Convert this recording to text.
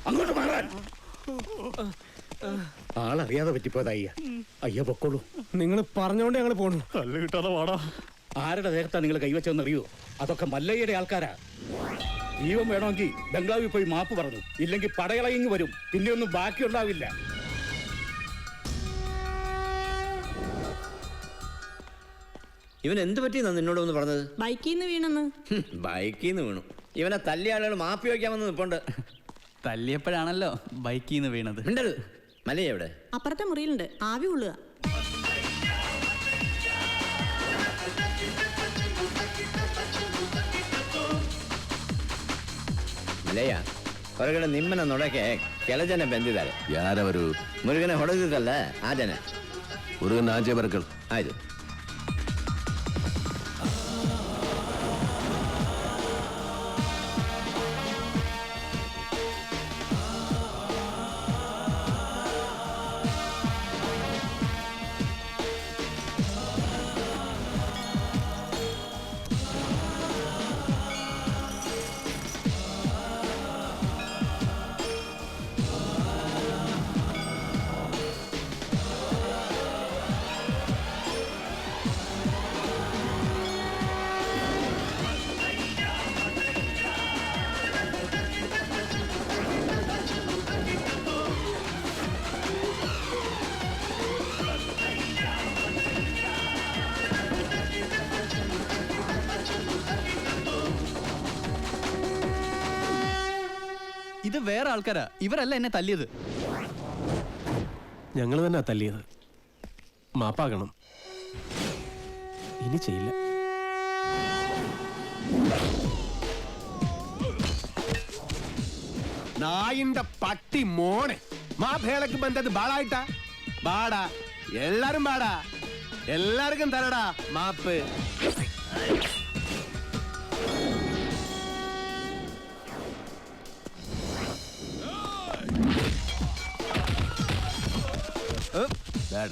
അങ്ങോട്ട് മാറാൻ. ആളറിയാതെ പറ്റിപ്പോയത് അയ്യ. അയ്യ പൊക്കോളൂ. നിങ്ങൾ പറഞ്ഞോണ്ട് ഞങ്ങൾ പോണു. കല്ല് കിട്ടാതെ വാടാ. ആരുടെ ദേഹത്താണ് നിങ്ങൾ കൈവച്ചെന്നറിയോ? അതൊക്കെ മല്ലയ്യയുടെ ആൾക്കാരാ. ജീവൻ വേണമെങ്കിൽ ബംഗ്ലാവിൽ പോയി മാപ്പ് പറഞ്ഞു, ഇല്ലെങ്കിൽ പടയളയിങ് വരും. പിന്നെ ഒന്നും ബാക്കിയുണ്ടാവില്ല. ഇവൻ എന്ത് പറ്റിയെന്നാ നിന്നോട് ഒന്ന് പറഞ്ഞത്? ബൈക്കിൽ നിന്ന് വീണെന്ന്. ബൈക്കിൽ നിന്ന് വീണു. ഇവനെ തല്ലിയ ആളുകൾ മാപ്പി വയ്ക്കാമെന്ന് നിൽപ്പുണ്ട്. തല്ലിയപ്പോഴാണല്ലോ ബൈക്കിൽ നിന്ന് വീണത്. മിണ്ടരുത്. മലയ എവിടെ? അപ്പുറത്തെ മുറിയിലുണ്ട്, ആവി കൊള്ളുക. ಮಲೆಯ ಹೊರಗಡೆ ನಿಮ್ಮನ್ನ ನೋಡಕ್ಕೆ ಕೆಲ ಜನ ಬಂದಿದ್ದಾರೆ. ಯಾರವರು? ಮುರುಗನೆ ಹೊಡೆದಿದ್ದಲ್ಲ ಆ ಜನ. ಮುರುಗನ ಆಚೆ ಬರ್ಕಲ್. ಆಯ್ತು. ഇത് വേറെ ആൾക്കാരാ, ഇവരല്ല എന്നെ തല്ലിയത്. ഞങ്ങൾ തന്നെ തല്ലിയത്. മാപ്പാകണം. ഇനി ചെയ്യില്ല. നായിന്റെ പട്ടി മോനെ മാഭേളക്ക് ബന്ധത് ബാളായിട്ടാ ബാടാ. എല്ലാരും ബാടാ. എല്ലാവർക്കും തരടാ മാപ്പ്. ಬೇಡ.